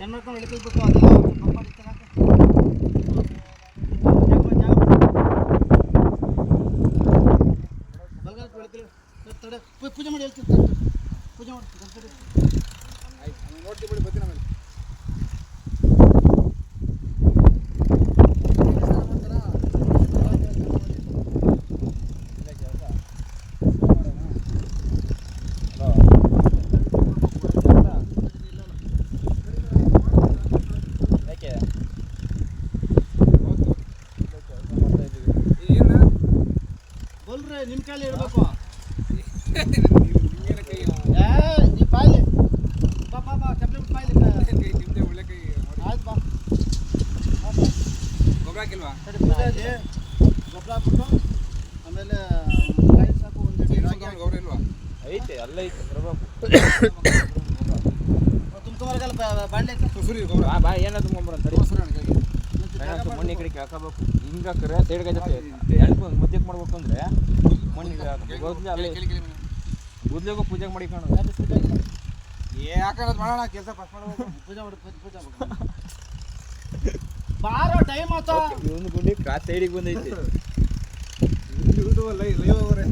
ಮಾಡ್ಕೊಂಡು ಹಿಡ್ಕೊಳ್ಬೇಕು ಅದೆಲ್ಲ ಪೂಜೆ ಮಾಡಿ ಹೇಳ್ತೀನಿ ಪೂಜೆ ಮಾಡಿ ನೋಡ್ತೀವಿ ಬಿಡಿ ಬರ್ತೀನಿ ಆಮೇಲೆ ನಿಮ್ಮ ಕೈಲಿ ಇರಬೇಕು ನೀ ಪಾಯ್ಲಿ ಬಾ ಬಾ ಬಾ ಚಪ್ಪಲಿ ಪಾಯ್ಲಿ ನಿಮ್ಮದೇ ಒಳ್ಳೆ ಕೈ ಆಯ್ತು ಬಾ ಗೊಬ್ಬರ ಹಾಕಿಲ್ವಾ ಸರಿ ಪೂಜೆ ಇದೆ ಗೊಬ್ಬರ ಹಾಕ್ಬಿಟ್ಟು ಆಮೇಲೆ ಕಾಯಿ ಸಾಕು ಒಂದು ಗೊಬ್ಬರ ಇಲ್ವಾ ಐತೆ ಅಲ್ಲ ಐತೆ ಬರಬೇಕು ತುಂಬ್ಕೊಂಬರ್ಗಲ್ಲ ಬಾಂಡೆ ಸುರಿ ಗೊಬ್ಬರ ಬಾ ಏನಾದ್ರು ತುಂಬ್ಕೊಂಬರ ಮಣ್ಣಿ ಕಡೆ ಹಾಕಬೇಕು ಹಿಂಗಾಕ್ರೆ ಸೈಡ್ಗೆ ಜೊತೆ ಎಳ್ಕು ಮುದ್ದೆಗೆ ಮಾಡ್ಬೇಕು ಅಂದರೆ ಮಣ್ಣಿಗೆ ಅಲ್ಲೇ ಗುದ್ಲಿಗೂ ಪೂಜೆ ಮಾಡಿ ಕಾಣೋ ಯಾಕಂದ್ರೆ ಮಾಡೋಣ ಕೆಲಸ ಫಸ್ಟ್ ಮಾಡ್ಬೇಕು ಪೂಜೆ ಮಾಡಿ ಪೂಜೆ ಬಾರೋ ಟೈಮ್ ಆಯ್ತಾ ಒಂದು ಗುಂಡಿ ಕ್ರಾಸ್ ಸೈಡಿಗೆ ಬಂದೈತಿ ಲೈವ್ ಅವರೇ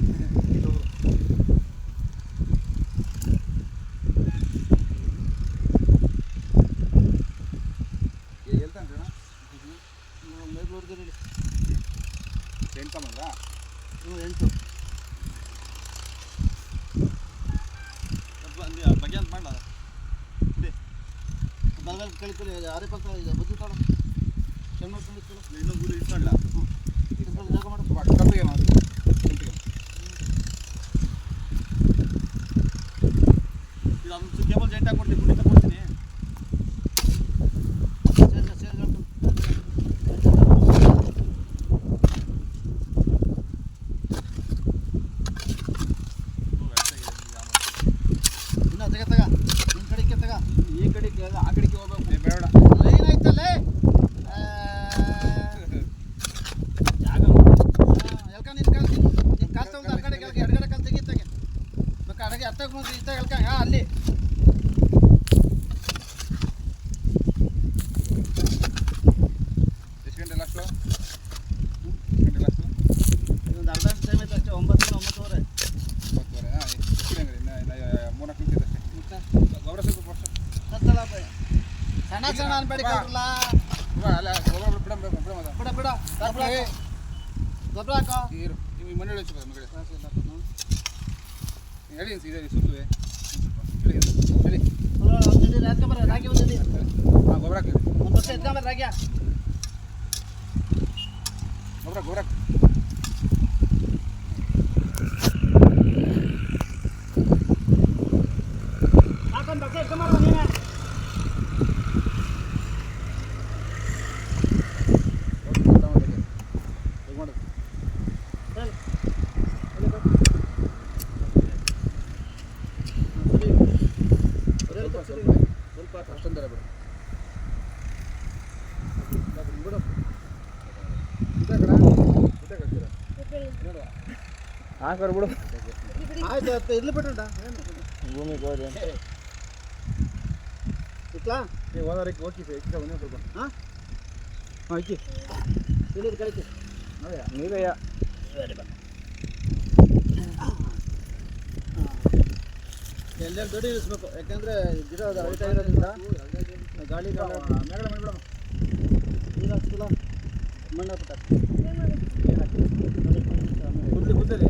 ಎಂಟು ಬಗ್ಗೆ ಅಂತ ಮಾಡಲ್ಲ ಬಲ್ಗಲ್ ಕಳಿಕೊಳ್ಳಿ ಯಾರೇ ಪಕ್ಕ ಬುದ್ಧಿ ತಾಳ ಚೆನ್ನಾಗಿ ಇನ್ನೊಂದು ಗುರಿ ಇಟ್ಕೊಳ್ಳ ಜಾಗ ಮಾಡಿ ಕಪ್ಪಿಗೆ ಮಾಡಿ ಇದು ಅದೊಂದು ಕೇಬಲ್ ಜೈಂಟ್ ಹಾಕ್ಕೊಡ್ತೀನಿ ಗುಂಡಿ ತಗೊಳ್ತೀನಿ ಆ ಕಡೆಗೆ ಹೋಗ್ಬೇಕು ಬೇಡ ಲೈನ್ ಐತಲ್ಲ ಜಾಗ ಎಲ್ಕ ನಿನ್ ಕಾಲ್ ತಗೊಂಡು ಆ ಕಡೆಗೆ ಎಡಗಡೆ ಕಾಲು ತೆಗಿತಾಗೆ ಬೇಕಾ ಅಡಗೆ ಅತ್ತಾಗ ಮುಂದೆ ಇತ್ತಾಗ ಎಲ್ಕ ಅಲ್ಲಿ ಎಷ್ಟು ಗಂಟೆ ಲಾಸ್ಟು ಗಂಟೆ ಲಾಸ್ಟು ಇದೊಂದು ಅರ್ಧ ಟೈಮ್ ಐತೆ ಅಷ್ಟೇ 9:00 ಎಷ್ಟು ಗಂಟೆ ಇನ್ನು 3 ನಿಮಿಷ ಅಷ್ಟೇ ಗೌರವ ಸ್ವಲ್ಪ ವರ್ಷ ಸಣ್ಣ ಸಣ್ಣ ಅನ್ಬೇಡಿಲ್ಲ ಅಲ್ಲ ಗೊಬ್ಬರ ಬಿಡ ಬಿಡ ಗೊಬ್ಬರ ಹಾಕೋ ನೀರು ನಿಮಗೆ ಮನೆ ಹೇಳ್ಬೇಕು ಮಗಳೇ ಹೇಳಿ ಇದೆ ಸುತ್ತುವೆ ಹೇಳಿ ಹಾಕ್ಕೊಂಬರ ರಾಗಿ ಬಂದಿದೆ ಹಾಂ ಗೊಬ್ಬರ ಹಾಕಿ ಒಂದು ವರ್ಷ ಎತ್ಕೊಂಬರ ರಾಗ್ಯ ಗೊಬ್ಬರ ಹಾಕೊಂಡು ಬಟ್ಟೆ ಎತ್ಕೊಂಬರ ನೀನೇ ಸ್ವಲ್ಪ ಅಷ್ಟೊಂದರ ಬಿಡು ಹಾಕರ್ ಬಿಡು ಆಯ್ತು ಇರ್ಲಿ ಬಿಟ್ಟುಂಟ ಭೂಮಿಗೆ ಹೋದ್ರೆ ಇಟ್ಲಾ ನೀವು ಹೋದವರಿಗೆ ಓಕೆ ಎಕ್ಸ್ಟ್ರಾ ಒಂದೇ ಸ್ವಲ್ಪ ಹಾಂ ಆಯ್ತು ಇಲ್ಲಿ ಕಳಿಸಿ ನೀವಯ್ಯ ಎಲ್ಲರೂ ದೊಡ್ಡ ಇಳಿಸ್ಬೇಕು ಯಾಕೆಂದರೆ ಗಿಡ ಅದು ಅಳಿತಾ ಇರೋದ್ರಿಂದ ಗಾಳಿ ಮೇಗಡ ಮಾಡಿಬಿಡಮ್ಮ ನೀರು ಹಾಕ್ತಿಲ್ಲ ಮಣ್ಣು ಹಾಕ್ಬಿಟ್ಟ ಗುದ್ದಲಿ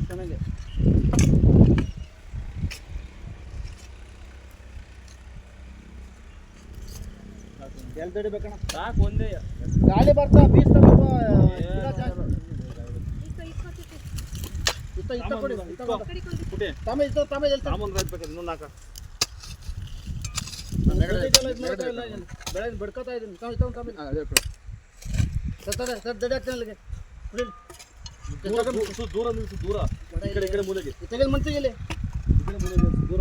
ಚೆನ್ನಾಗಿ ಎಲ್ಲಿ ತಡಿಬೇಕಣ್ಣ ಸಾಕು ಒಂದೇ ಗಾಳಿ ಬರ್ತಾ ಬೀಸ್ ತಗೋಬೇಕು ಬೆಳೆ ಬಡ್ಕೋತಾ ಇದ್ದೀನಿ ದಡಿ ಆಗ್ತಾನೆ ಅಲ್ಲಿಗೆ ದೂರ ನಿಲ್ಸು ದೂರ ಈ ಕಡೆ ಮೂಲೆಗೆ ತೆಗೆದು ಮಂತಿಗೆ ದೂರ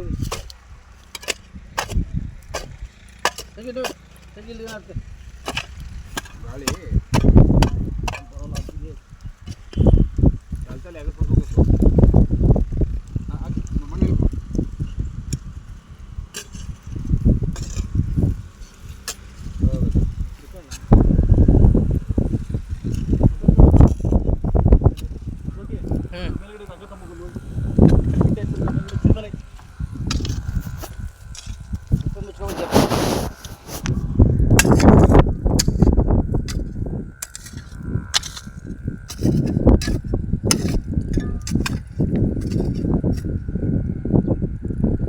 ತೆಗೆದು ತೆಗಿಲಿ ಆಗ್ತದೆ ಗಾಳಿ ಬರೋಲ್ಲ ಕಲ್ತಲ್ಲಿ ಆಗಕ್ಕೆ ಮಾಡ್ಕೊಂಡು